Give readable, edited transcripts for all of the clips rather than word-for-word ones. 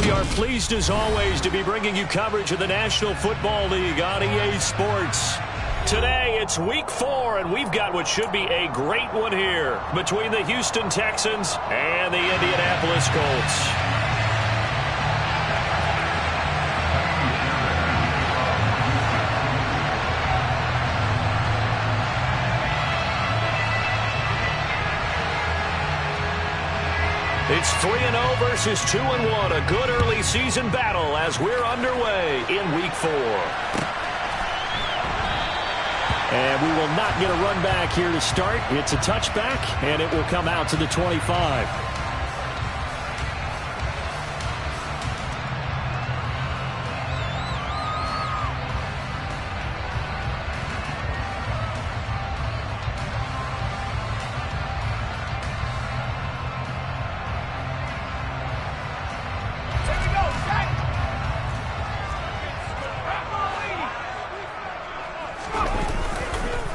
We are pleased as always to be bringing you coverage of the National Football League on EA Sports. Today it's week 4 and we've got what should be a great one here between the Houston Texans and the Indianapolis Colts. It's 3-0 versus 2-1, a good early season battle as we're underway in week 4. And we will not get a run back here to start. It's a touchback, and it will come out to the 25.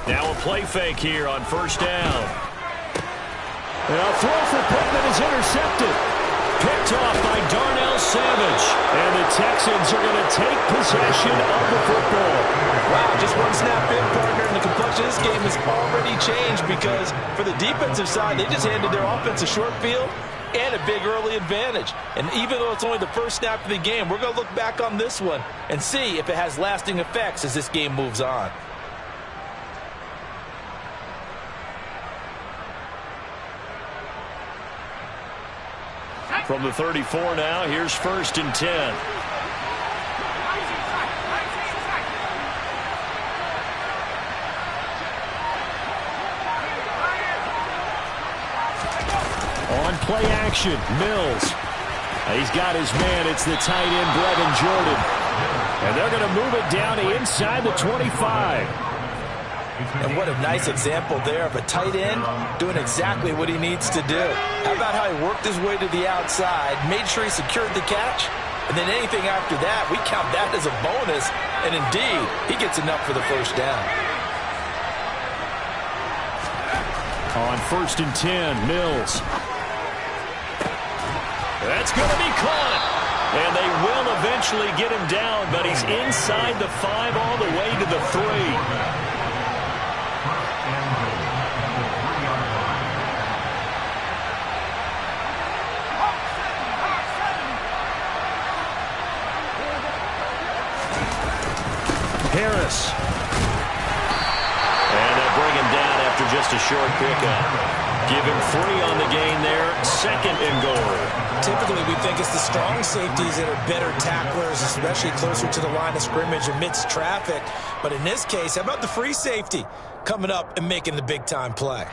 Now a play fake here on first down. A throw for Pittman is intercepted. Picked off by Darnell Savage. And the Texans are going to take possession of the football. Wow, just one snap in, partner, and the complexion of this game has already changed because for the defensive side, they just handed their offense a short field and a big early advantage. And even though it's only the first snap of the game, we're going to look back on this one and see if it has lasting effects as this game moves on. From the 34 now, here's 1st and 10. On play action, Mills. He's got his man. It's the tight end, Brevin Jordan. And they're going to move it down to inside the 25. And what a nice example there of a tight end doing exactly what he needs to do. How about how he worked his way to the outside, made sure he secured the catch, and then anything after that, we count that as a bonus. And indeed, he gets enough for the first down. On 1st and 10, Mills. That's going to be caught. And they will eventually get him down, but he's inside the 5 all the way to the 3. Harris. And they'll bring him down after just a short pickup. Give him 3 on the gain there. 2nd and goal. Typically, we think it's the strong safeties that are better tacklers, especially closer to the line of scrimmage amidst traffic. But in this case, how about the free safety coming up and making the big-time play?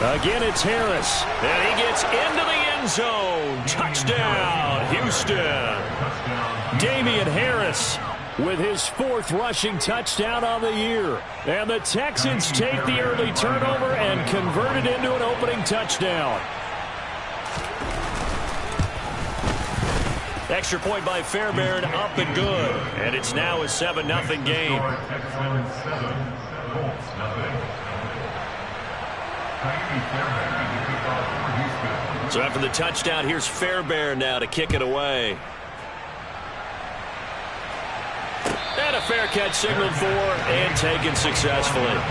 Again, it's Harris. And he gets into the end zone. Touchdown, Houston. Damian Harris with his 4th rushing touchdown on the year. And the Texans take the early turnover and convert it into an opening touchdown. Extra point by Fairbairn, up and good. And it's now a 7-0 game. So after the touchdown, here's Fairbairn now to kick it away. And a fair catch signaled for and taken successfully.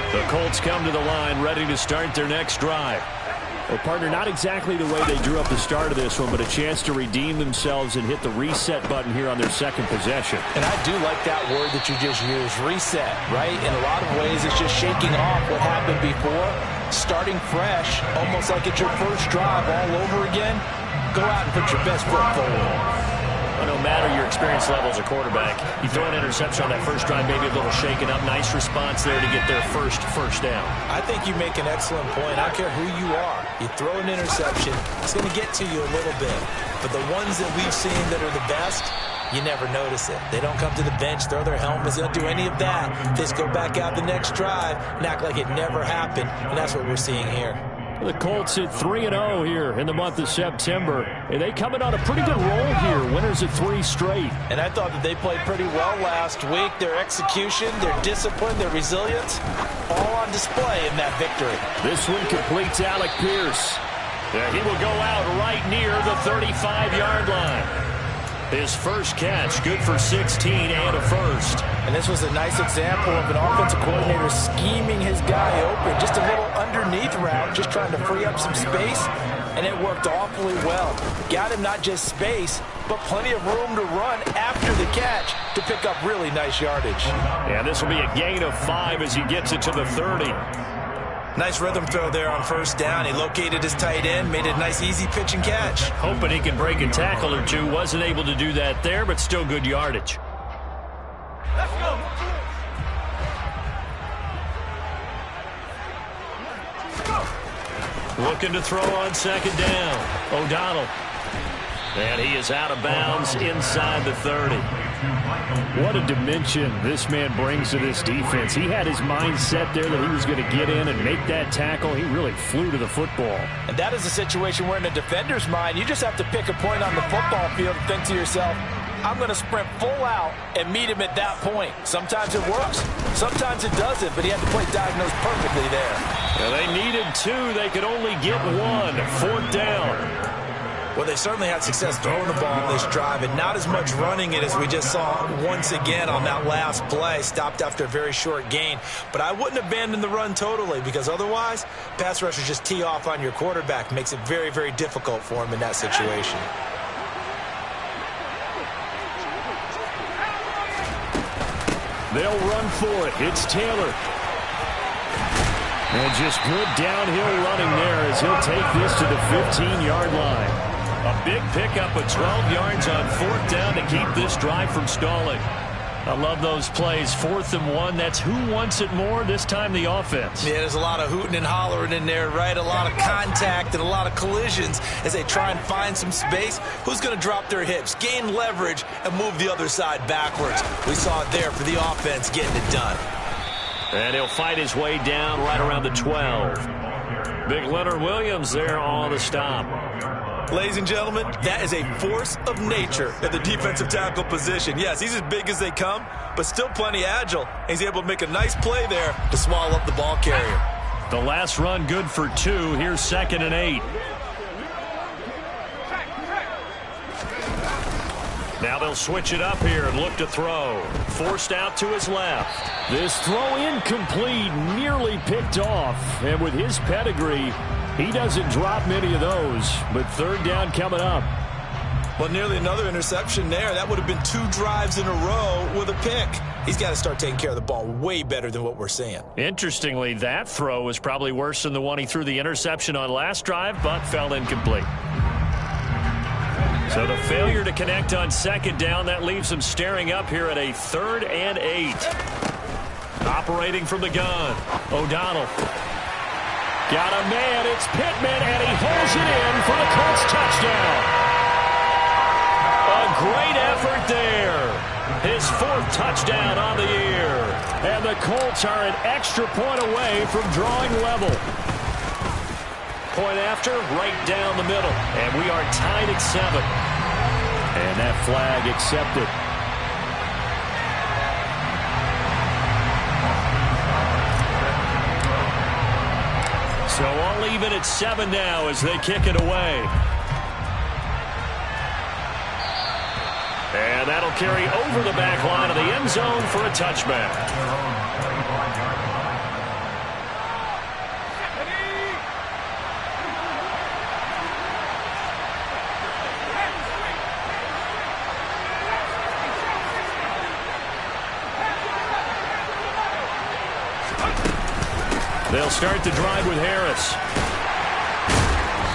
The Colts come to the line ready to start their next drive. Well, partner, not exactly the way they drew up the start of this one, but a chance to redeem themselves and hit the reset button here on their 2nd possession. And I do like that word that you just used, reset, right? In a lot of ways, it's just shaking off what happened before, starting fresh, almost like it's your first drive all over again. Go out and put your best foot forward. Well, no matter your experience level as a quarterback, you throw an interception on that first drive, maybe a little shaken up. Nice response there to get their first down. I think you make an excellent point. I don't care who you are. You throw an interception, it's going to get to you a little bit. But the ones that we've seen that are the best, you never notice it. They don't come to the bench, throw their helmets. They don't do any of that. They just go back out the next drive and act like it never happened. And that's what we're seeing here. The Colts hit 3-0 here in the month of September. And they coming on a pretty good roll here. Winners of 3 straight. And I thought that they played pretty well last week. Their execution, their discipline, their resilience, all on display in that victory. This one completes Alec Pierce. He will go out right near the 35-yard line. His first catch, good for 16 and a first. And this was a nice example of an offensive coordinator scheming his guy open. Just a little underneath route, just trying to free up some space, and it worked awfully well. Got him not just space, but plenty of room to run after the catch to pick up really nice yardage. And this will be a gain of 5 as he gets it to the 30. Nice rhythm throw there on first down. He located his tight end, made it a nice easy pitch and catch. Hoping he can break a tackle or two. Wasn't able to do that there, but still good yardage. Let's go. Looking to throw on second down. O'Donnell. And he is out of bounds inside the 30. What a dimension this man brings to this defense. He had his mind set there that he was going to get in and make that tackle. He really flew to the football. And that is a situation where in a defender's mind, you just have to pick a point on the football field and think to yourself, I'm going to sprint full out and meet him at that point. Sometimes it works, sometimes it doesn't, but he had to play diagnose perfectly there. Well, they needed 2. They could only get 1. 4th down. Well, they certainly had success throwing the ball on this drive, and not as much running it as we just saw once again on that last play. Stopped after a very short gain. But I wouldn't abandon the run totally, because otherwise, pass rushers just tee off on your quarterback. Makes it very, very difficult for him in that situation. They'll run for it. It's Taylor. And just good downhill running there as he'll take this to the 15-yard line. A big pickup of 12 yards on 4th down to keep this drive from stalling. I love those plays. 4th and 1. That's who wants it more, this time the offense. Yeah, there's a lot of hooting and hollering in there, right? A lot of contact and a lot of collisions as they try and find some space. Who's going to drop their hips, gain leverage, and move the other side backwards? We saw it there for the offense getting it done. And he'll fight his way down right around the 12. Big Leonard Williams there on the stop. Ladies and gentlemen, that is a force of nature at the defensive tackle position. Yes, he's as big as they come, but still plenty agile. He's able to make a nice play there to swallow up the ball carrier. The last run good for 2. Here's 2nd and 8. Now they'll switch it up here and look to throw. Forced out to his left. This throw incomplete, nearly picked off. And with his pedigree, he doesn't drop many of those. But 3rd down coming up. Well, nearly another interception there. That would have been 2 drives in a row with a pick. He's got to start taking care of the ball way better than what we're seeing. Interestingly, that throw was probably worse than the one he threw the interception on last drive, but fell incomplete. So the failure to connect on 2nd down, that leaves him staring up here at a 3rd and 8. Operating from the gun, O'Donnell. Got a man, it's Pittman, and he holds it in for the Colts touchdown. A great effort there. His 4th touchdown on the year. And the Colts are an extra point away from drawing level. Point after, right down the middle. And we are tied at 7. And that flag accepted. So all even at 7 now as they kick it away. And that'll carry over the back line of the end zone for a touchback. They'll start the drive with Harris.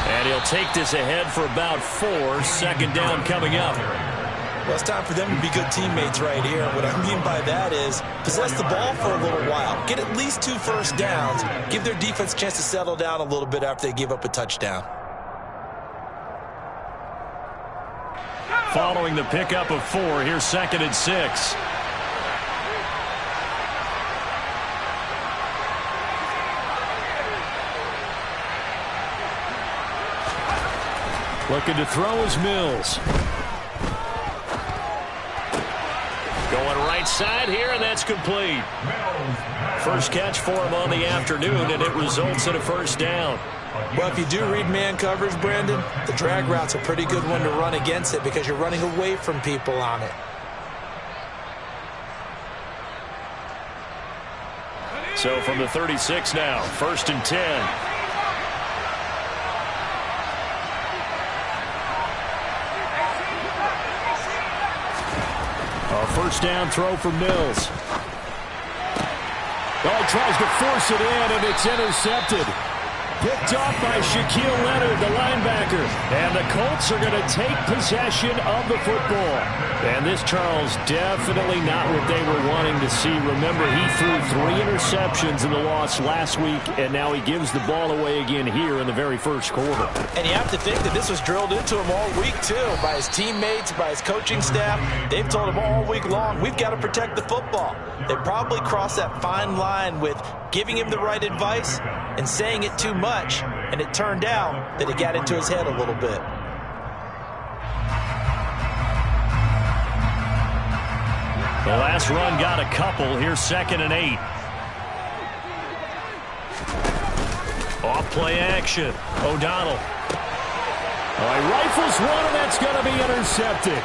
And he'll take this ahead for about 4. 2nd down coming up. Well, it's time for them to be good teammates right here. What I mean by that is possess the ball for a little while. Get at least 2 first downs. Give their defense a chance to settle down a little bit after they give up a touchdown. Following the pickup of 4, here's 2nd and 6. Looking to throw is Mills. Going right side here, and that's complete. First catch for him on the afternoon, and it results in a first down. Well, if you do read man coverage, Brandon, the drag route's a pretty good one to run against it because you're running away from people on it. So from the 36 now, 1st and 10. A first down throw for Mills. Oh, tries to force it in, and it's intercepted. Picked off by Shaquille Leonard, the linebacker. And the Colts are going to take possession of the football. And this, Charles, definitely not what they were wanting to see. Remember, he threw 3 interceptions in the loss last week, and now he gives the ball away again here in the very first quarter. And you have to think that this was drilled into him all week, too, by his teammates, by his coaching staff. They've told him all week long, we've got to protect the football. They probably crossed that fine line with giving him the right advice and saying it too much, and it turned out that it got into his head a little bit. The last run got a couple. Here's 2nd and 8. Off play action. O'Donnell. He rifles one, and that's going to be intercepted.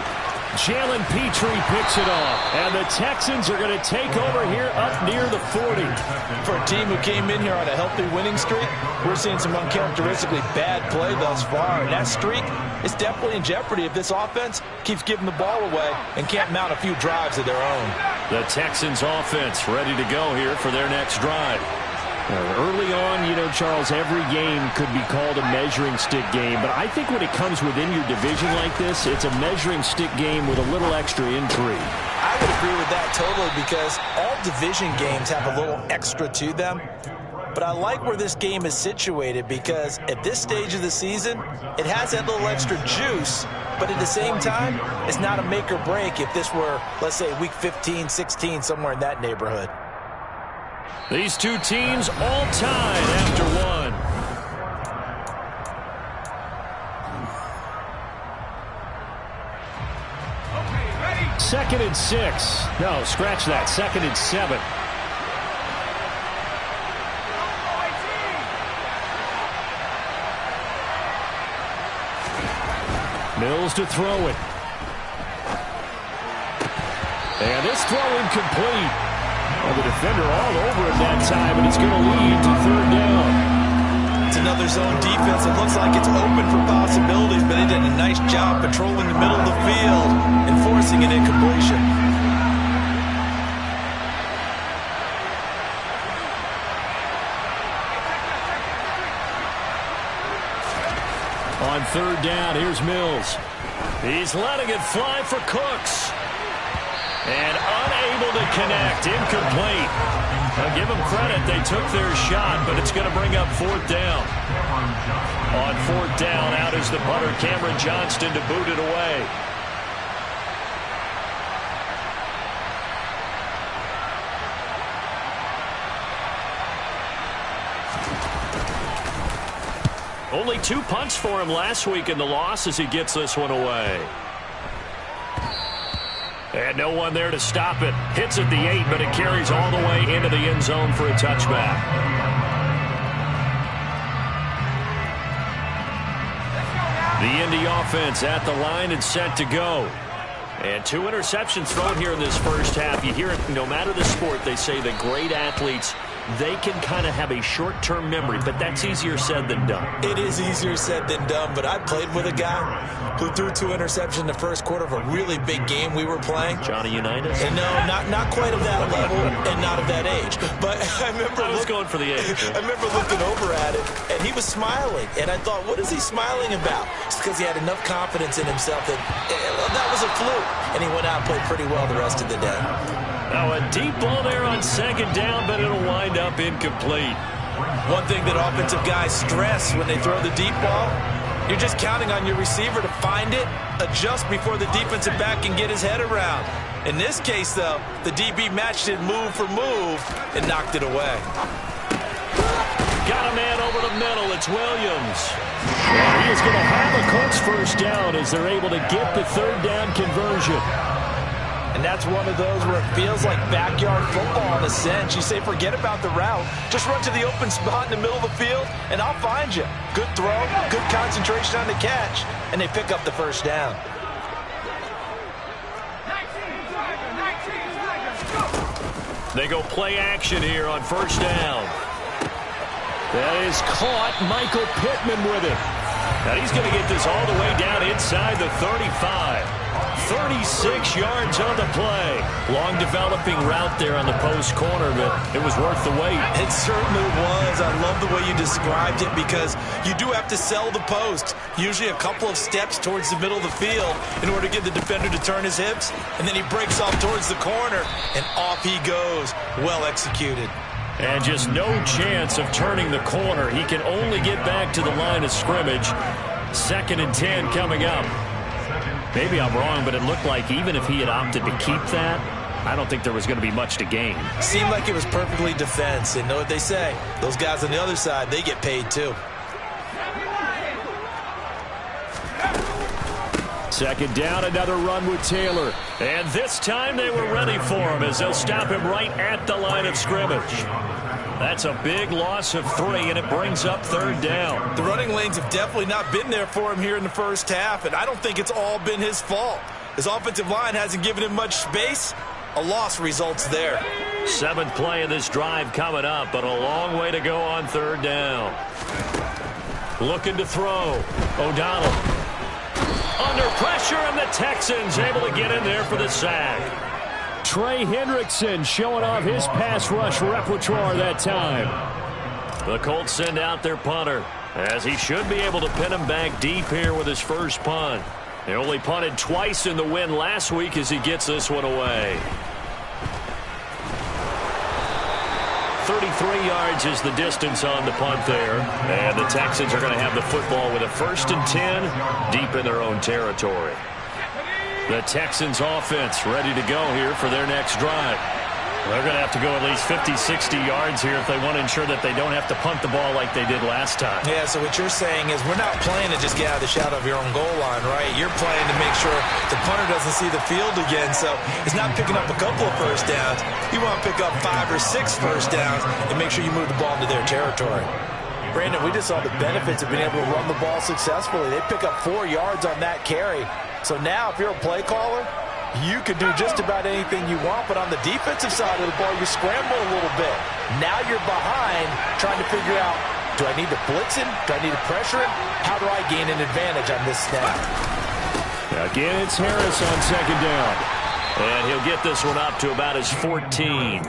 Jalen Petrie picks it off, and the Texans are going to take over here up near the 40. For a team who came in here on a healthy winning streak, we're seeing some uncharacteristically bad play thus far, and that streak is definitely in jeopardy if this offense keeps giving the ball away and can't mount a few drives of their own. The Texans offense ready to go here for their next drive. Early on, Charles, every game could be called a measuring stick game, but I think when it comes within your division like this, it's a measuring stick game with a little extra intrigue. I would agree with that totally because all division games have a little extra to them. But I like where this game is situated because at this stage of the season, it has that little extra juice, but at the same time, it's not a make or break if this were, let's say, week 15, 16, somewhere in that neighborhood. These two teams all tied after one. Second and 6. No, scratch that. 2nd and 7. Mills to throw it. And this throw incomplete. Well, the defender all over it that time, and it's going to lead to 3rd down. It's another zone defense. It looks like it's open for possibilities, but they did a nice job patrolling the middle of the field and forcing an incompletion. On 3rd down, here's Mills. He's letting it fly for Cooks. And unable to connect, incomplete. Now give them credit, they took their shot, but it's going to bring up 4th down. On 4th down, out is the punter, Cameron Johnston, to boot it away. Only 2 punts for him last week in the loss as he gets this one away. And no one there to stop it. Hits at the 8, but it carries all the way into the end zone for a touchback. The Indy offense at the line and set to go. And 2 interceptions thrown here in this first half. You hear it no matter the sport, they say that great athletes they can kind of have a short-term memory, but that's easier said than done. It is easier said than done, but I played with a guy who threw 2 interceptions in the first quarter of a really big game we were playing. Johnny Unitas? And no, not quite of that level and not of that age. But I remember I was going for the age. I remember looking over at it, and he was smiling. And I thought, what is he smiling about? It's because he had enough confidence in himself that that was a fluke. And he went out and played pretty well the rest of the day. Now a deep ball there on second down, but it'll wind up incomplete. One thing that offensive guys stress when they throw the deep ball, you're just counting on your receiver to find it, adjust before the defensive back can get his head around. In this case, though, the DB matched it move for move and knocked it away. Got a man over the middle. It's Williams. And he is going to have a Colts first down as they're able to get the third down conversion. And that's one of those where it feels like backyard football in a sense. You say, forget about the route. Just run to the open spot in the middle of the field, and I'll find you. Good throw, good concentration on the catch, and they pick up the first down. They go play action here on first down. That is caught. Michael Pittman with it. And he's going to get this all the way down inside the 35. 36 yards on the play. Long developing route there on the post corner, but it was worth the wait. It certainly was. I love the way you described it because you do have to sell the post. Usually a couple of steps towards the middle of the field in order to get the defender to turn his hips. And then he breaks off towards the corner, and off he goes. Well executed. And just no chance of turning the corner. He can only get back to the line of scrimmage. 2nd and 10 coming up. Maybe I'm wrong, but it looked like even if he had opted to keep that, I don't think there was going to be much to gain. Seemed like it was perfectly defense. And know what they say? Those guys on the other side, they get paid too. 2nd down, another run with Taylor. And this time they were ready for him as they'll stop him right at the line of scrimmage. That's a big loss of 3, and it brings up 3rd down. The running lanes have definitely not been there for him here in the first half, and I don't think it's all been his fault. His offensive line hasn't given him much space. A loss results there. 7th play of this drive coming up, but a long way to go on 3rd down. Looking to throw. O'Donnell. Under pressure, and the Texans able to get in there for the sack. Trey Hendrickson showing off his pass rush repertoire that time. The Colts send out their punter, as he should be able to pin him back deep here with his first punt. They only punted twice in the win last week as he gets this one away. 33 yards is the distance on the punt there. And the Texans are going to have the football with a 1st and 10 deep in their own territory. The Texans offense ready to go here for their next drive. They're going to have to go at least 50, 60 yards here if they want to ensure that they don't have to punt the ball like they did last time. Yeah, so what you're saying is we're not playing to just get out of the shadow of your own goal line, right? You're playing to make sure the punter doesn't see the field again. So it's not picking up a couple of first downs. You want to pick up 5 or 6 first downs and make sure you move the ball into their territory. Brandon, we just saw the benefits of being able to run the ball successfully. They pick up 4 yards on that carry. So now if you're a play caller, you can do just about anything you want, but on the defensive side of the ball, you scramble a little bit. Now you're behind trying to figure out, do I need to blitz him? Do I need to pressure him? How do I gain an advantage on this snap? Again, it's Harris on 2nd down. And he'll get this one up to about his 14.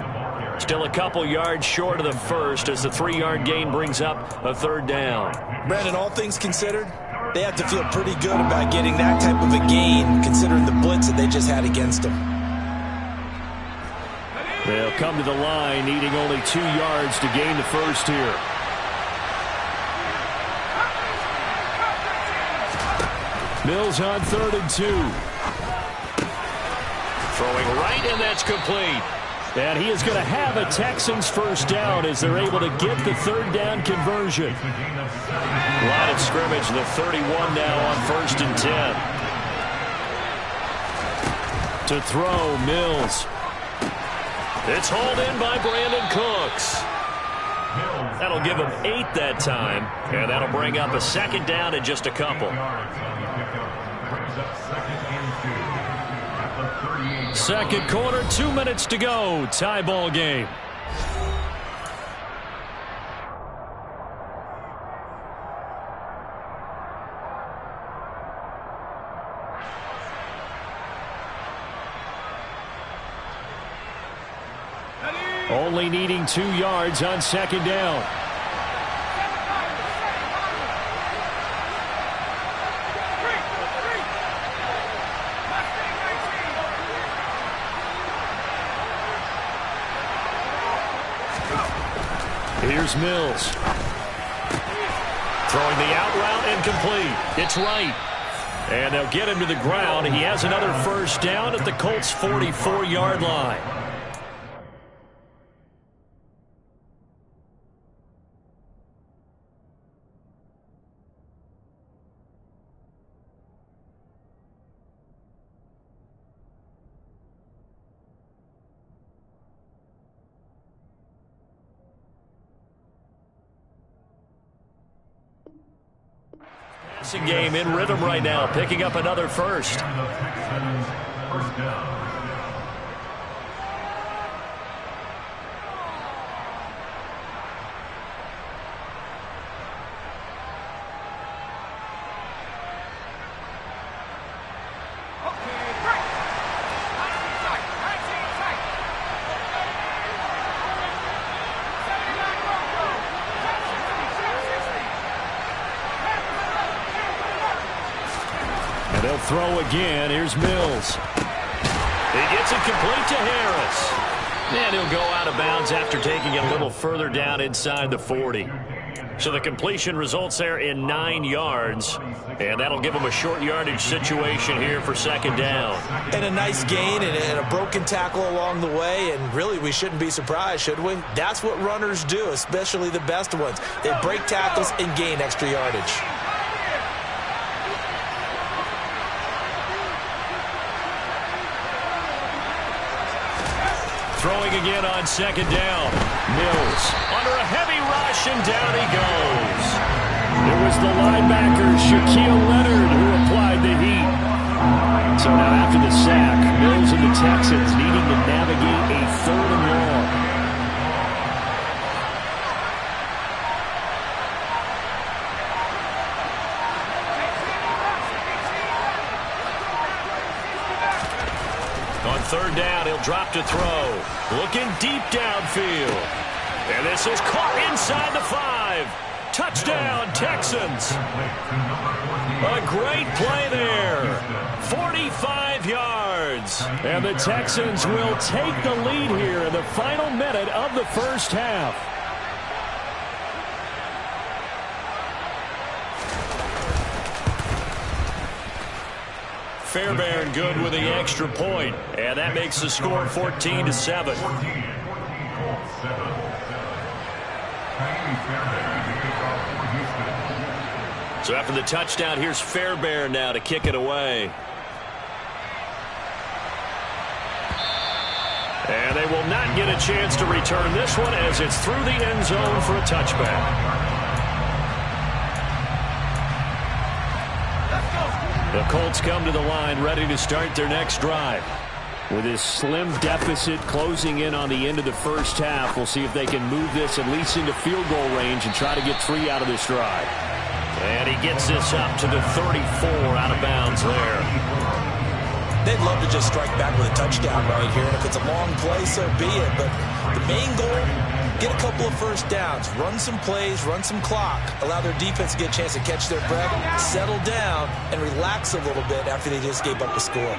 Still a couple yards short of the first as the 3-yard gain brings up a 3rd down. Brandon, all things considered, they have to feel pretty good about getting that type of a gain considering the blitz that they just had against them. They'll come to the line needing only 2 yards to gain the first here. Mills on 3rd and 2. Throwing right, and that's complete. And he is going to have a Texans first down as they're able to get the 3rd down conversion. Line of scrimmage, the 31 now on 1st and 10. To throw, Mills. It's hauled in by Brandon Cooks. That'll give him 8 that time, and that'll bring up a 2nd down in just a couple. 2nd quarter, 2 minutes to go. Tie ball game. Only needing 2 yards on second down. Here's Mills. Throwing the out route incomplete. It's right. And they'll get him to the ground. He has another first down at the Colts' 44-yard line. Passing game in rhythm right now, picking up another first. First down. And they'll throw again. Here's Mills. He gets it complete to Harris. And he'll go out of bounds after taking it a little further down inside the 40. So the completion results there in 9 yards. And that'll give him a short yardage situation here for second down. And a nice gain and a broken tackle along the way. And really, we shouldn't be surprised, should we? That's what runners do, especially the best ones. They break tackles and gain extra yardage. Throwing again on second down. Mills under a heavy rush, and down he goes. It was the linebacker, Shaquille Leonard, who applied the heat. So now after the sack, Mills and the Texans needing to navigate a 3rd and long. On 3rd down, he'll drop to throw. Looking deep downfield. And this is caught inside the 5. Touchdown, Texans. A great play there. 45 yards. And the Texans will take the lead here in the final minute of the first half. Fairbairn good with the extra point, and that makes the score 14-7. So after the touchdown, here's Fairbairn now to kick it away. And they will not get a chance to return this one as it's through the end zone for a touchback. The Colts come to the line ready to start their next drive. With this slim deficit closing in on the end of the first half, we'll see if they can move this at least into field goal range and try to get 3 out of this drive. And he gets this up to the 34 out of bounds there. They'd love to just strike back with a touchdown right here. And if it's a long play, so be it. But the main goal, get a couple of first downs, run some plays, run some clock, allow their defense to get a chance to catch their breath, settle down, and relax a little bit after they just gave up a score.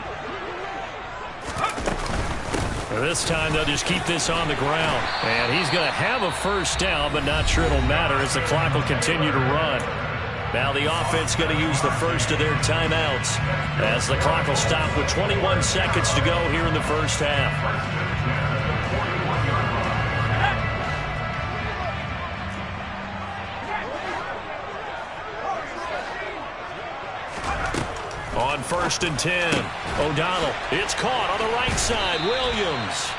This time they'll just keep this on the ground. And he's going to have a first down, but not sure it'll matter as the clock will continue to run. Now the offense going to use the first of their timeouts as the clock will stop with 21 seconds to go here in the first half. On 1st and 10, O'Donnell. It's caught on the right side. Williams.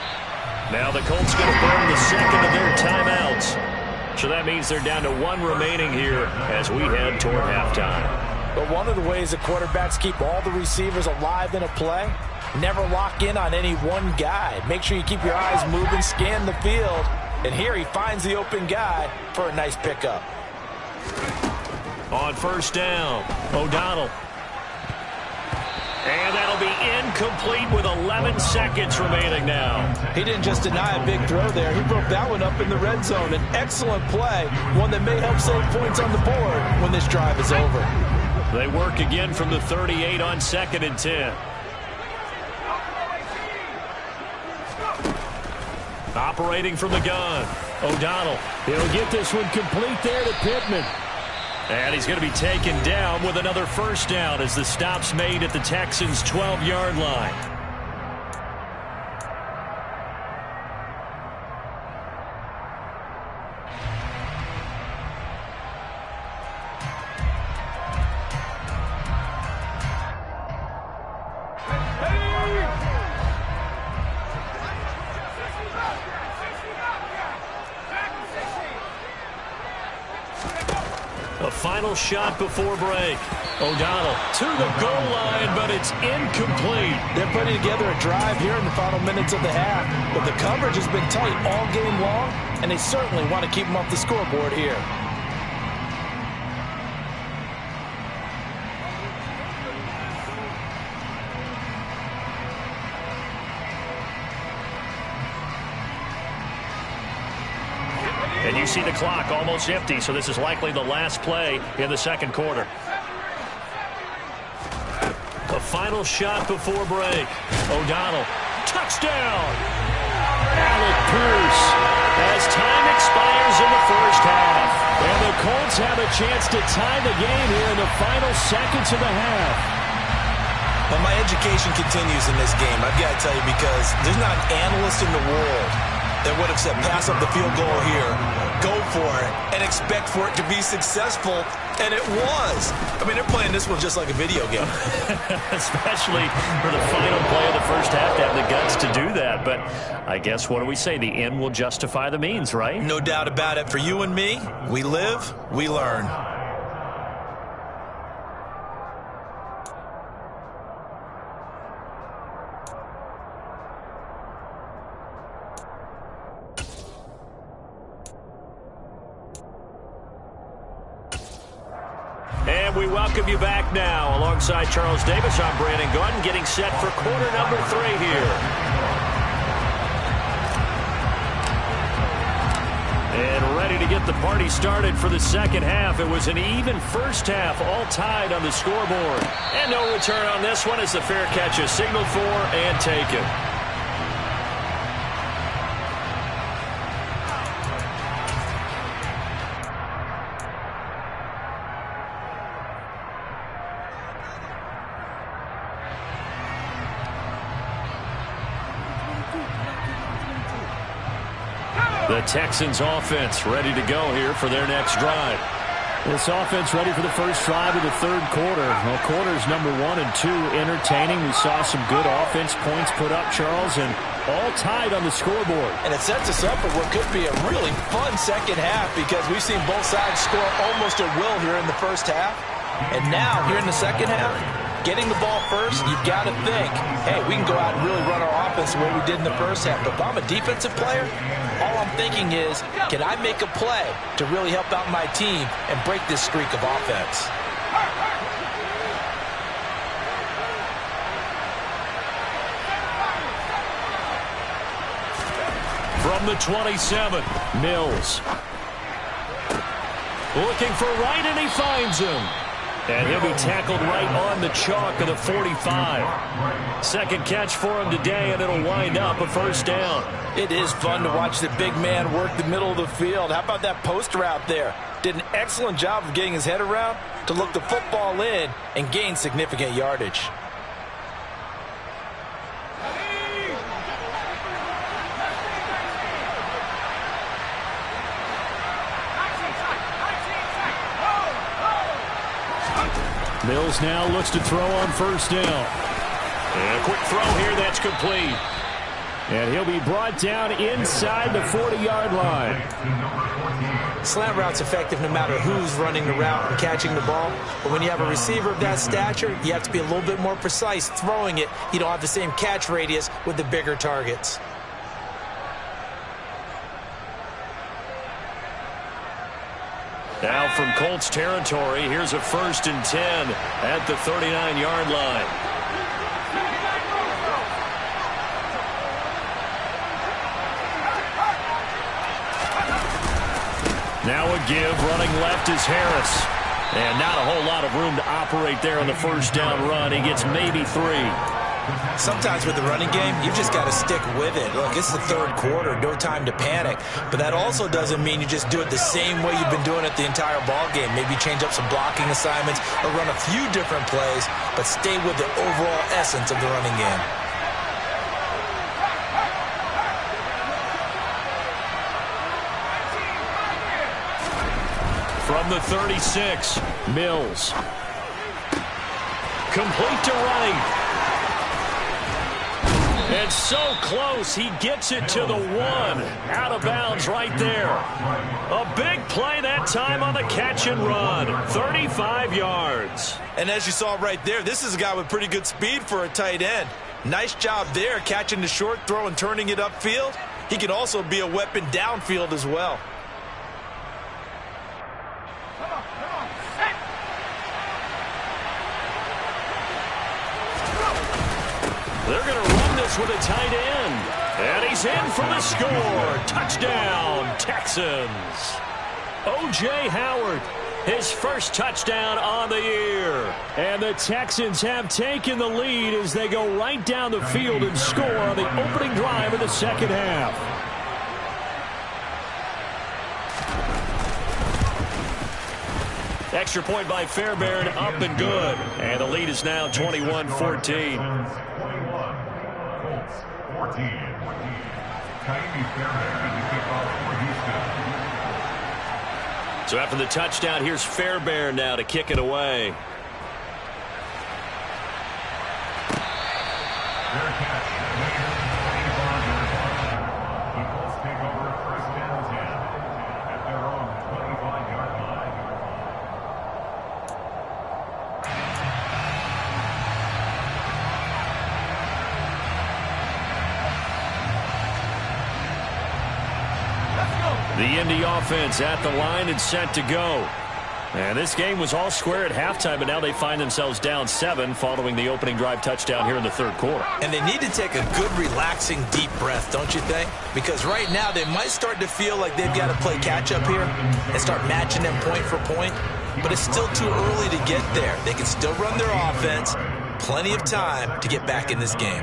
Now the Colts going to burn the second of their timeouts. So that means they're down to 1 remaining here as we head toward halftime. But one of the ways that quarterbacks keep all the receivers alive in a play, never lock in on any one guy. Make sure you keep your eyes moving, scan the field. And here he finds the open guy for a nice pickup. On 1st down, O'Donnell. And that'll be incomplete with 11 seconds remaining now. He didn't just deny a big throw there. He broke that one up in the red zone. An excellent play, one that may help save points on the board when this drive is over. They work again from the 38 on 2nd and 10. Operating from the gun, O'Donnell. He'll get this one complete there to Pittman. And he's going to be taken down with another first down as the stop's made at the Texans' 12-yard line. Final shot before break. O'Donnell to the goal line, but it's incomplete. They're putting together a drive here in the final minutes of the half, but the coverage has been tight all game long, and they certainly want to keep them off the scoreboard here. And you see the clock almost empty, so this is likely the last play in the second quarter. The final shot before break. O'Donnell, touchdown! Alec Pierce as time expires in the first half. And the Colts have a chance to tie the game here in the final seconds of the half. But my education continues in this game, I've got to tell you, because there's not an analyst in the world that would have said pass up the field goal here, go for it, and expect for it to be successful, and it was. I mean, they're playing this one just like a video game. Especially for the final play of the first half to have the guts to do that. But I guess, what do we say? The end will justify the means, right? No doubt about it. For you and me, we live, we learn. And we welcome you back now. Alongside Charles Davis, I'm Brandon Gaudin, getting set for quarter number 3 here. And ready to get the party started for the second half. It was an even first half, all tied on the scoreboard. And no return on this one as the fair catch is signaled for and taken. The Texans offense ready to go here for their next drive. This offense ready for the first drive of the third quarter. Well, quarters number 1 and 2 entertaining. We saw some good offense points put up, Charles, and all tied on the scoreboard. And it sets us up for what could be a really fun second half, because we've seen both sides score almost at will here in the first half. And now, here in the second half, getting the ball first, you've got to think, hey, we can go out and really run our offense the way we did in the first half. But if I'm a defensive player, all I'm thinking is, can I make a play to really help out my team and break this streak of offense? From the 27, Mills. Looking for Wright, and he finds him. And he'll be tackled right on the chalk of the 45. Second catch for him today, and it'll wind up a first down. It is fun to watch the big man work the middle of the field. How about that post route there? Did an excellent job of getting his head around to look the football in and gain significant yardage. Mills now looks to throw on first down. And a quick throw here, that's complete. And he'll be brought down inside the 40-yard line. Slant route's effective no matter who's running the route and catching the ball. But when you have a receiver of that stature, you have to be a little bit more precise throwing it. You don't have the same catch radius with the bigger targets. Now from Colts territory, here's a 1st and 10 at the 39-yard line. Now a give, running left is Harris. And not a whole lot of room to operate there on the 1st down run. He gets maybe 3. Sometimes with the running game, you've just got to stick with it. Look, it's the 3rd quarter, no time to panic. But that also doesn't mean you just do it the same way you've been doing it the entire ball game. Maybe change up some blocking assignments or run a few different plays, but stay with the overall essence of the running game. From the 36, Mills. Complete to right. And so close, he gets it to the 1. Out of bounds right there. A big play that time on the catch and run. 35 yards. And as you saw right there, this is a guy with pretty good speed for a tight end. Nice job there, catching the short throw and turning it upfield. He can also be a weapon downfield as well. They're going to run this with a tight end. And he's in for the score. Touchdown, Texans. O.J. Howard, his 1st touchdown on the year. And the Texans have taken the lead as they go right down the field and score on the opening drive of the 2nd half. Extra point by Fairbairn, up and good. And the lead is now 21-14. So after the touchdown, here's Fairbairn now to kick it away. The Indy offense at the line and set to go. And this game was all square at halftime, but now they find themselves down 7 following the opening drive touchdown here in the 3rd quarter. And they need to take a good, relaxing, deep breath, don't you think? Because right now they might start to feel like they've got to play catch-up here and start matching them point for point. But it's still too early to get there. They can still run their offense. Plenty of time to get back in this game.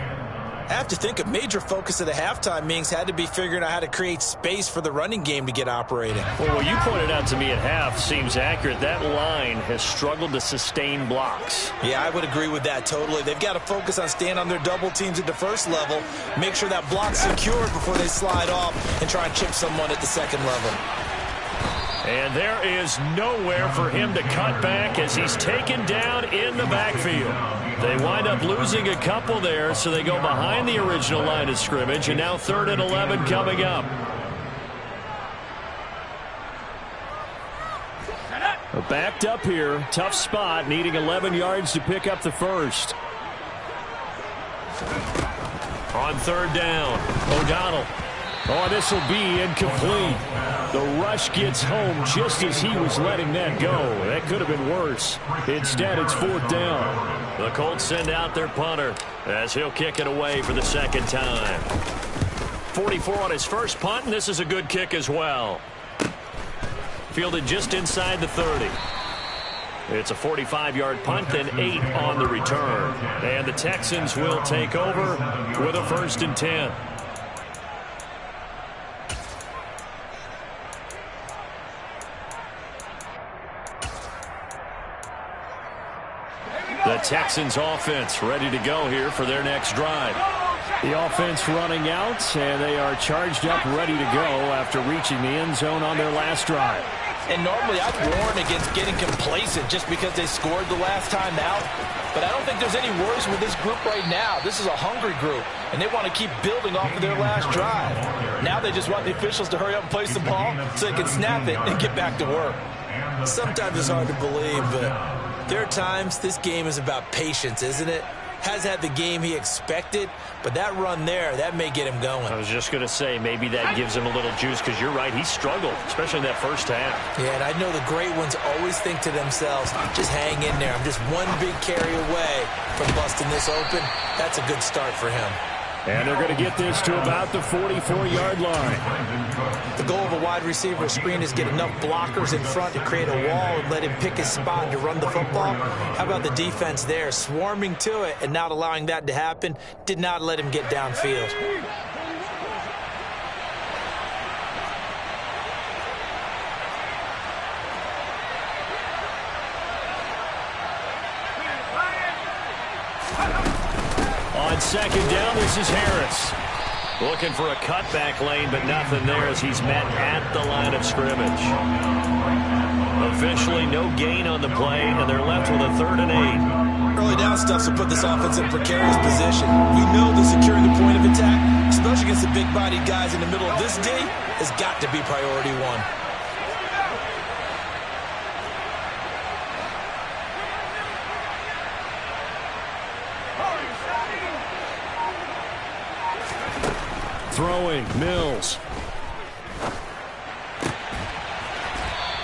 I have to think a major focus of the halftime meetings had to be figuring out how to create space for the running game to get operating. Well, what you pointed out to me at half seems accurate. That line has struggled to sustain blocks. Yeah, I would agree with that totally. They've got to focus on staying on their double teams at the 1st level, make sure that block's secured before they slide off and try and chip someone at the 2nd level. And there is nowhere for him to cut back as he's taken down in the backfield. They wind up losing a couple there, so they go behind the original line of scrimmage, and now 3rd and 11 coming up. Backed up here, tough spot, needing 11 yards to pick up the 1st. On 3rd down, O'Donnell. Oh, this will be incomplete. The rush gets home just as he was letting that go. That could have been worse. Instead, it's 4th down. The Colts send out their punter as he'll kick it away for the 2nd time. 44 on his 1st punt, and this is a good kick as well. Fielded just inside the 30. It's a 45-yard punt, then 8 on the return. And the Texans will take over with a 1st and 10. The Texans offense ready to go here for their next drive. The offense running out, and they are charged up, ready to go after reaching the end zone on their last drive. And normally I'd warn against getting complacent just because they scored the last time out. But I don't think there's any worries with this group right now. This is a hungry group, and they want to keep building off of their last drive. Now they just want the officials to hurry up and place the ball so they can snap it and get back to work. Sometimes it's hard to believe, but there are times this game is about patience, isn't it? has had the game he expected, but that run there, that may get him going. I was just going to say, maybe that gives him a little juice, because you're right, he struggled, especially in that first half. Yeah, and I know the great ones always think to themselves, just hang in there. I'm just one big carry away from busting this open. That's a good start for him. And they're going to get this to about the 44-yard line. The goal of a wide receiver screen is get enough blockers in front to create a wall and let him pick his spot to run the football. How about the defense there, swarming to it and not allowing that to happen? Did not let him get downfield. On second down, this is Harris. Looking for a cutback lane, but nothing there as he's met at the line of scrimmage. Officially no gain on the play, and they're left with a 3rd and 8. Early down stuff will put this offense in a precarious position. We know that securing the point of attack, especially against the big-bodied guys in the middle of this D, has got to be priority one. Throwing, Mills.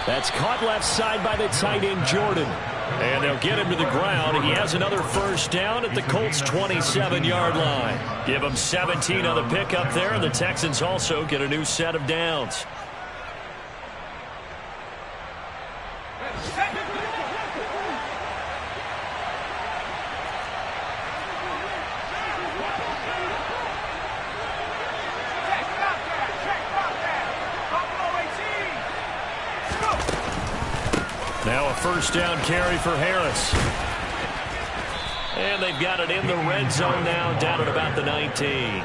That's caught left side by the tight end, Jordan. And they'll get him to the ground. He has another first down at the Colts' 27-yard line. Give him 17 on the pickup there, and the Texans also get a new set of downs. Now a first down carry for Harris. And they've got it in the red zone now, down at about the 19.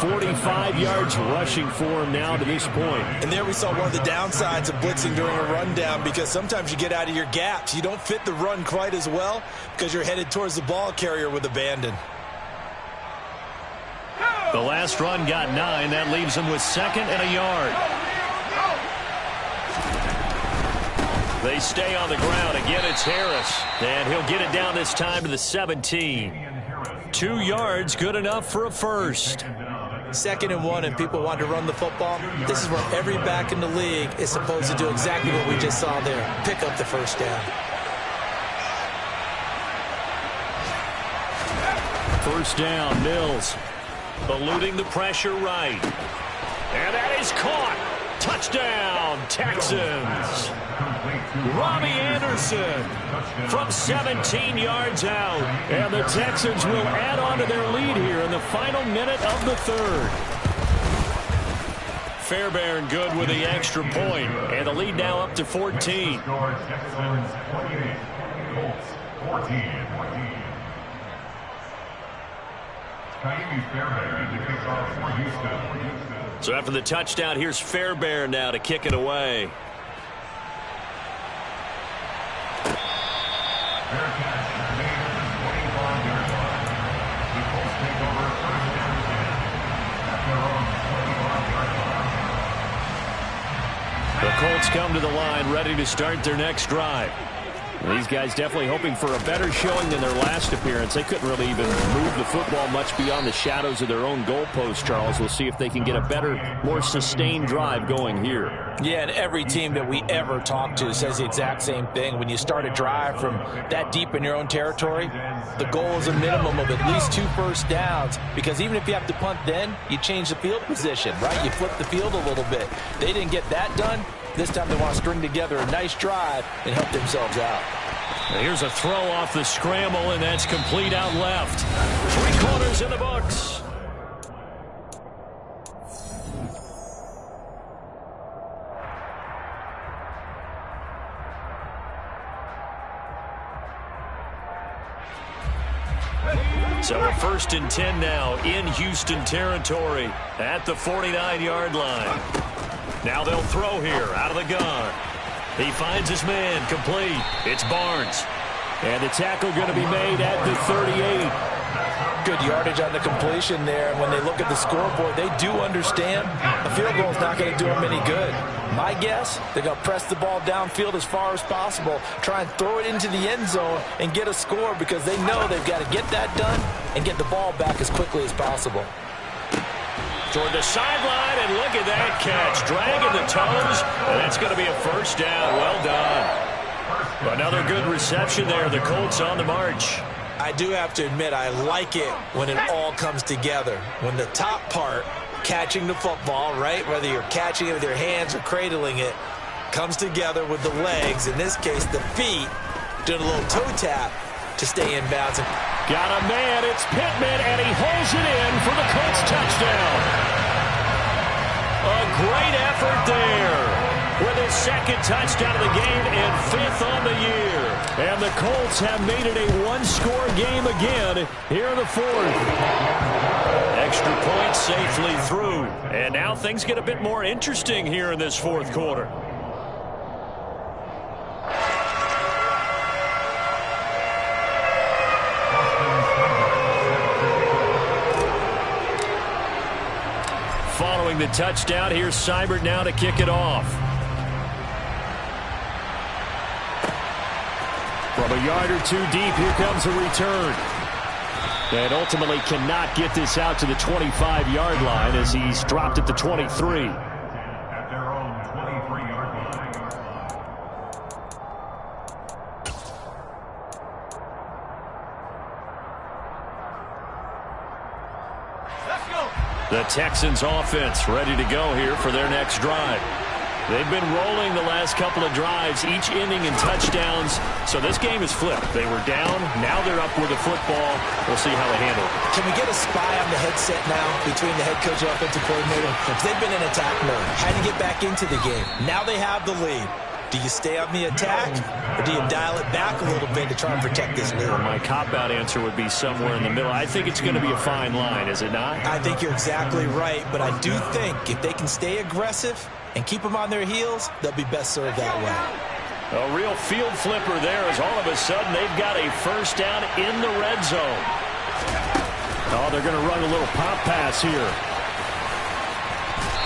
45 yards rushing for him now to this point. And there we saw one of the downsides of blitzing during a rundown, because sometimes you get out of your gaps. You don't fit the run quite as well because you're headed towards the ball carrier with abandon. The last run got 9. That leaves him with 2nd and a yard. They stay on the ground. Again, it's Harris. And he'll get it down this time to the 17. 2 yards, good enough for a first. 2nd and 1, and people want to run the football. This is where every back in the league is supposed to do exactly what we just saw there. Pick up the first down. First down, Mills. Eluding the pressure right. And that is caught. Touchdown, Texans. Robbie Anderson from 17 yards out. And the Texans will add on to their lead here in the final minute of the 3rd. Fairbairn good with the extra point. And the lead now up to 14. So after the touchdown, here's Fairbairn now to kick it away. The Colts come to the line ready to start their next drive. These guys definitely hoping for a better showing than their last appearance. They couldn't really even move the football much beyond the shadows of their own goalpost, Charles. We'll see if they can get a better, more sustained drive going here. Yeah, and every team that we ever talk to says the exact same thing. When you start a drive from that deep in your own territory, the goal is a minimum of at least 2 first downs, because even if you have to punt then, you change the field position, right? You flip the field a little bit. They didn't get that done. This time they want to string together a nice drive and help themselves out. Now here's a throw off the scramble, and that's complete out left. 3 quarters in the books. So a 1st and 10 now in Houston territory at the 49-yard line. Now they'll throw here out of the gun. He finds his man complete. It's Barnes. And the tackle going to be made at the 38. Good yardage on the completion there. And when they look at the scoreboard, they do understand a field goal is not going to do them any good. My guess, they're going to press the ball downfield as far as possible, try and throw it into the end zone and get a score because they know they've got to get that done and get the ball back as quickly as possible. Toward the sideline, and look at that catch. Dragging the toes, and that's going to be a first down. Well done. Another good reception there. The Colts on the march. I do have to admit, I like it when it all comes together. When the top part, catching the football, right, whether you're catching it with your hands or cradling it, comes together with the legs, in this case the feet, doing a little toe tap to stay in bounds. Got a man, it's Pittman, and he holds it in for the Colts touchdown. A great effort there with his second touchdown of the game and fifth on the year. And the Colts have made it a one-score game again here in the fourth. Extra point safely through. And now things get a bit more interesting here in this fourth quarter. Following the touchdown, here's Seibert now to kick it off. From a yard or two deep, here comes a return. And ultimately cannot get this out to the 25-yard line as he's dropped at the 23. At their own 23-yard line. Let's go. The Texans offense ready to go here for their next drive. They've been rolling the last couple of drives, each inning in touchdowns. So this game is flipped. They were down. Now they're up with the football. We'll see how they handle it. Can we get a spy on the headset now between the head coach and offensive coordinator? Because they've been in attack mode. Had to get back into the game. Now they have the lead. Do you stay on the attack, or do you dial it back a little bit to try and protect this lead? My cop-out answer would be somewhere in the middle. I think it's going to be a fine line, is it not? I think you're exactly right, but I do think if they can stay aggressive and keep them on their heels, they'll be best served that way. A real field flipper there as all of a sudden they've got a first down in the red zone. Oh, they're going to run a little pop pass here.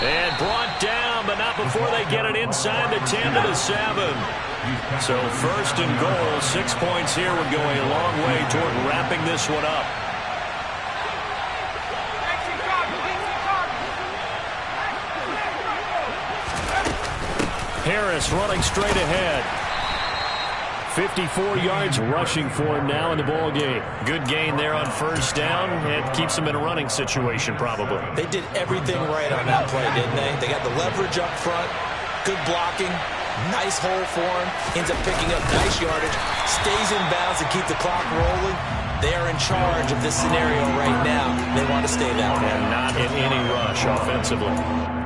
And brought down, but not before they get it inside the 10 to the 7. So first and goal, 6 points here would go a long way toward wrapping this one up. Harris running straight ahead. 54 yards rushing for him now in the ball game. Good gain there on first down. It keeps him in a running situation probably. They did everything right on that play, didn't they? They got the leverage up front, good blocking, nice hole for him, ends up picking up nice yardage, stays in bounds to keep the clock rolling. They are in charge of this scenario right now. They want to stay that way. And not in any rush offensively.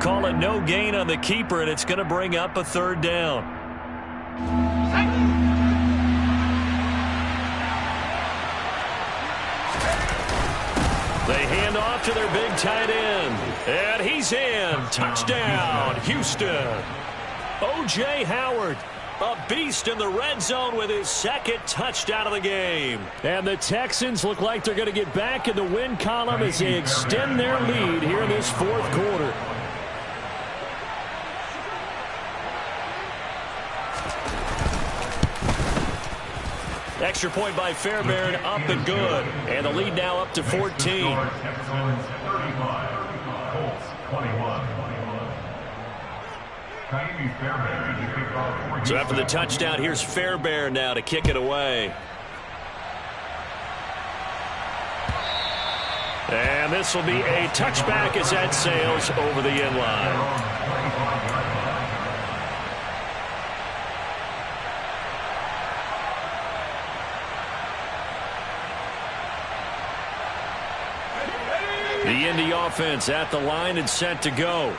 Call it no gain on the keeper, and it's going to bring up a third down. They hand off to their big tight end. And he's in. Touchdown, Houston. O.J. Howard, a beast in the red zone with his second touchdown of the game. And the Texans look like they're going to get back in the win column as they extend their lead here in this fourth quarter. Extra point by Fairbairn, up and good. And the lead now up to 14. Texans 35, Colts 21. So after the touchdown, here's Fairbairn now to kick it away. And this will be a touchback as that sails over the end line. The Indy offense at the line and set to go.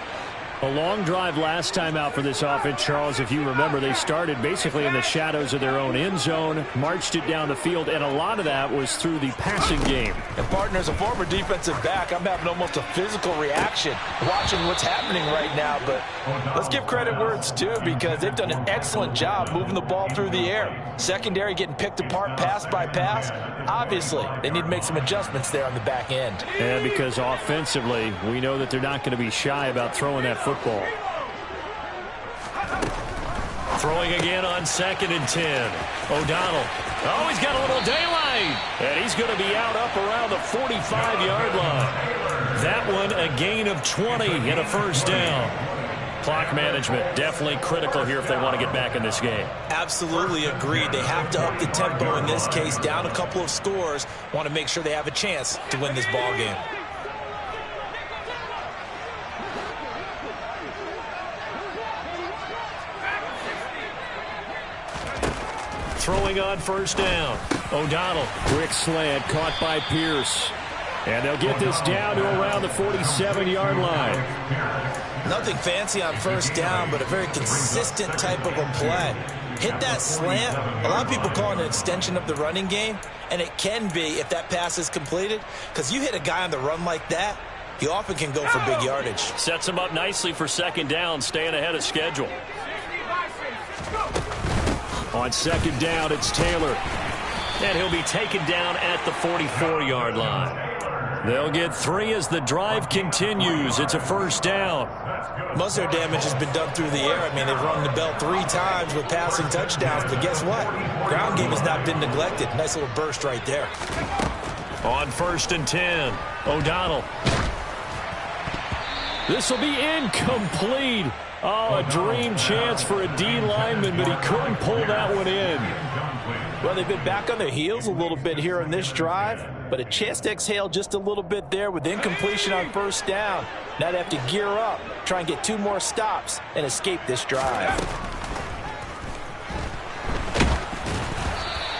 A long drive last time out for this offense, Charles. If you remember, they started basically in the shadows of their own end zone, marched it down the field, and a lot of that was through the passing game. And partner, as a former defensive back, I'm having almost a physical reaction watching what's happening right now. But let's give credit where it's due, because they've done an excellent job moving the ball through the air. Secondary getting picked apart pass by pass. Obviously, they need to make some adjustments there on the back end. And because offensively, we know that they're not going to be shy about throwing that football. Throwing again on 2nd and 10. O'Donnell. Oh, he's got a little daylight. And he's going to be out up around the 45-yard line. That one a gain of 20 and a first down. Clock management definitely critical here if they want to get back in this game. Absolutely agreed. They have to up the tempo in this case. Down a couple of scores. Want to make sure they have a chance to win this ball game. Throwing on first down. O'Donnell. Quick slant caught by Pierce. And they'll get this down to around the 47-yard line. Nothing fancy on first down, but a very consistent type of a play. Hit that slant. A lot of people call it an extension of the running game, and it can be if that pass is completed, because you hit a guy on the run like that, he often can go for big yardage. Sets him up nicely for 2nd down, staying ahead of schedule. On 2nd down, it's Taylor. And he'll be taken down at the 44-yard line. They'll get 3 as the drive continues. It's a first down. Most of their damage has been done through the air. I mean, they've rung the bell 3 times with passing touchdowns, but guess what? Ground game has not been neglected. Nice little burst right there. On 1st and 10, O'Donnell. This will be incomplete. Oh, a dream chance for a D lineman, but he couldn't pull that one in. Well, they've been back on their heels a little bit here on this drive, but a chance to exhale just a little bit there with incompletion on first down. Now they have to gear up, try and get 2 more stops, and escape this drive.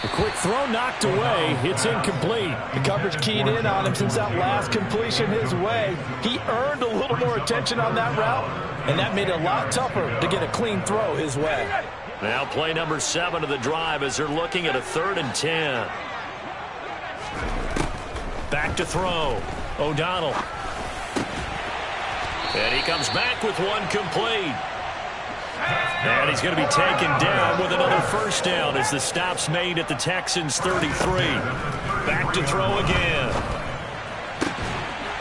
A quick throw knocked away. It's incomplete. The coverage keyed in on him since that last completion his way. He earned a little more attention on that route, and that made it a lot tougher to get a clean throw his way. Now play number 7 of the drive as they're looking at a 3rd and 10. Back to throw. O'Donnell. And he comes back with one complete. And he's going to be taken down with another first down as the stop's made at the Texans' 33. Back to throw again.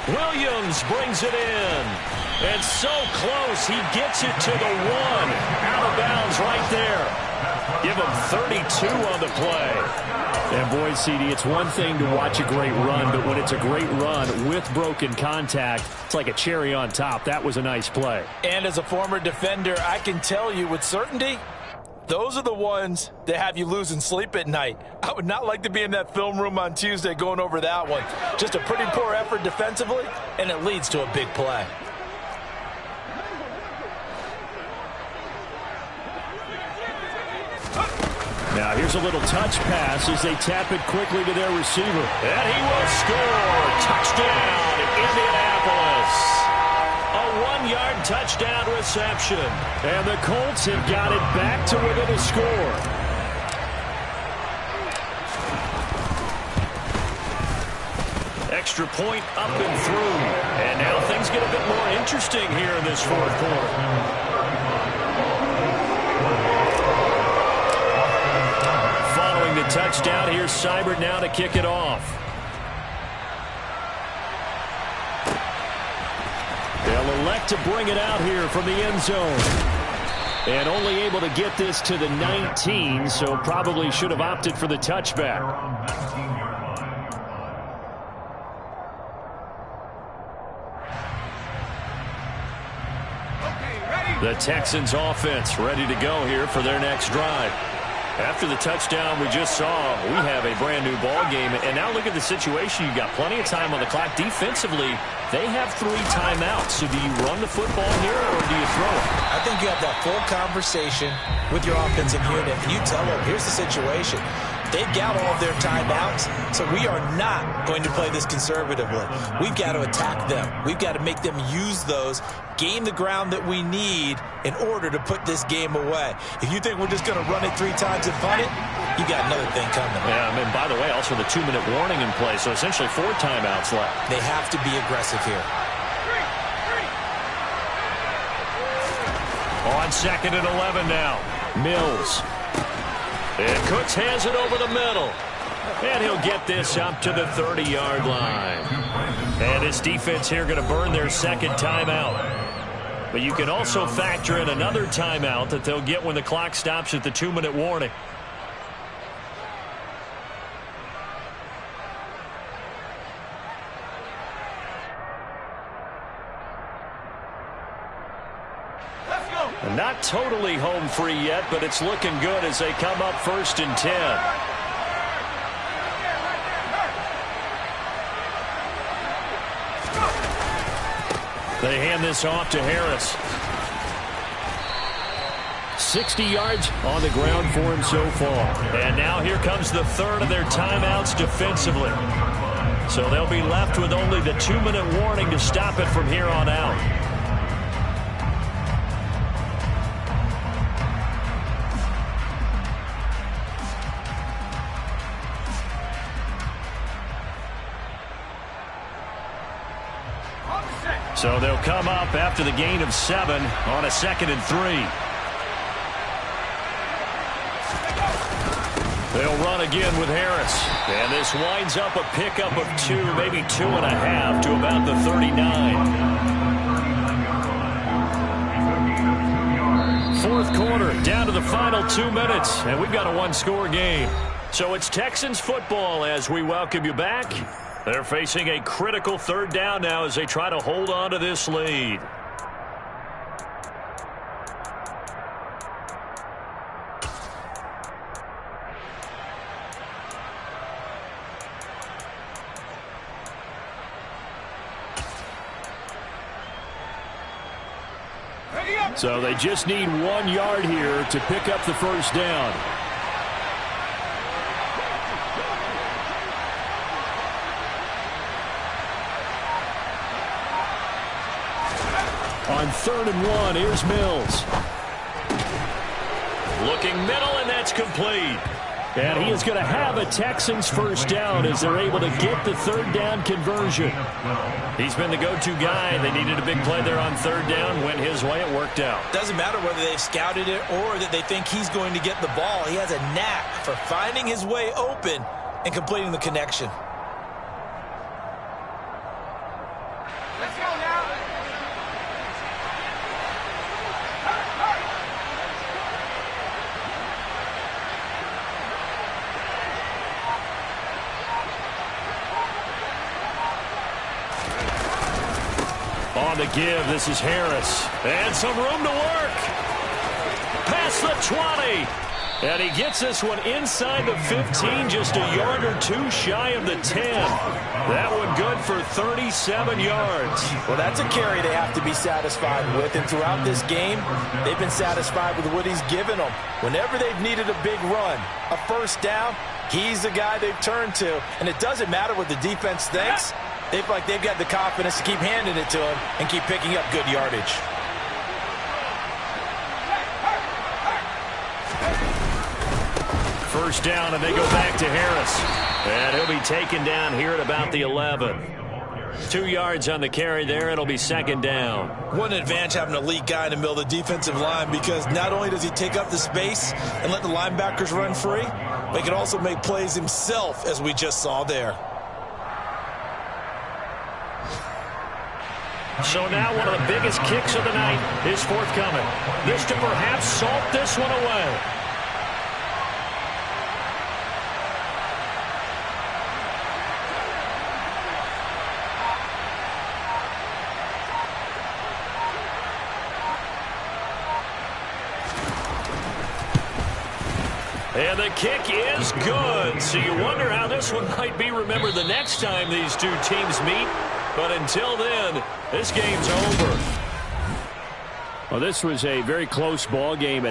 Williams brings it in. And so close, he gets it to the 1. Out of bounds right there. Give him 32 on the play. And boy, CD, it's one thing to watch a great run, but when it's a great run with broken contact, it's like a cherry on top. That was a nice play. And as a former defender, I can tell you with certainty, those are the ones that have you losing sleep at night. I would not like to be in that film room on Tuesday going over that one. Just a pretty poor effort defensively, and it leads to a big play. Now here's a little touch pass as they tap it quickly to their receiver. And he will score. Touchdown, Indianapolis. A 1-yard touchdown reception. And the Colts have got it back to within a score. Extra point up and through. And now things get a bit more interesting here in this 4th quarter. The touchdown. Here's Seibert now to kick it off. They'll elect to bring it out here from the end zone. And only able to get this to the 19, so probably should have opted for the touchback. The Texans offense ready to go here for their next drive. After the touchdown we just saw, we have a brand-new ball game. And now look at the situation. You've got plenty of time on the clock. Defensively, they have 3 timeouts. So do you run the football here or do you throw it? I think you have that full conversation with your offensive unit, and you tell them, here's the situation. They've got all of their timeouts, so we are not going to play this conservatively. We've got to attack them. We've got to make them use those, gain the ground that we need in order to put this game away. If you think we're just going to run it 3 times and punt it, you got another thing coming. Yeah, and by the way, also the 2-minute warning in play, so essentially 4 timeouts left. They have to be aggressive here. On 2nd and 11 now. Mills. And Cooks has it over the middle. And he'll get this up to the 30-yard line. And his defense here going to burn their 2nd timeout. But you can also factor in another timeout that they'll get when the clock stops at the 2-minute warning. Not totally home free yet, but it's looking good as they come up 1st and 10. They hand this off to Harris. 60 yards on the ground for him so far. And now here comes the 3rd of their timeouts defensively. So they'll be left with only the 2-minute warning to stop it from here on out. So they'll come up after the gain of 7 on a 2nd and 3. They'll run again with Harris. And this winds up a pickup of 2, maybe 2.5 to about the 39. 4th quarter, down to the final 2 minutes. And we've got a 1-score game. So it's Texans football as we welcome you back. They're facing a critical 3rd down now as they try to hold on to this lead. So they just need 1 yard here to pick up the 1st down. On 3rd and 1, here's Mills. Looking middle, and that's complete. And he is going to have a Texans 1st down as they're able to get the 3rd down conversion. He's been the go-to guy. They needed a big play there on 3rd down. Went his way. It worked out. Doesn't matter whether they've scouted it or that they think he's going to get the ball. He has a knack for finding his way open and completing the connection. On the give, this is Harris. And some room to work. Past the 20. And he gets this one inside the 15, just a yard or 2 shy of the 10. That one good for 37 yards. Well, that's a carry they have to be satisfied with. And throughout this game, they've been satisfied with what he's given them. Whenever they've needed a big run, a 1st down, he's the guy they've turned to. And it doesn't matter what the defense thinks. They feel like they've got the confidence to keep handing it to him and keep picking up good yardage. First down, and they go back to Harris. And he'll be taken down here at about the 11. 2 yards on the carry there. It'll be 2nd down. What an advantage having an elite guy in the middle of the defensive line, because not only does he take up the space and let the linebackers run free, but he can also make plays himself, as we just saw there. So now one of the biggest kicks of the night is forthcoming. This to perhaps salt this one away. And the kick is good. So you wonder how this one might be remembered the next time these two teams meet. But until then, this game's over. Well, this was a very close ball game.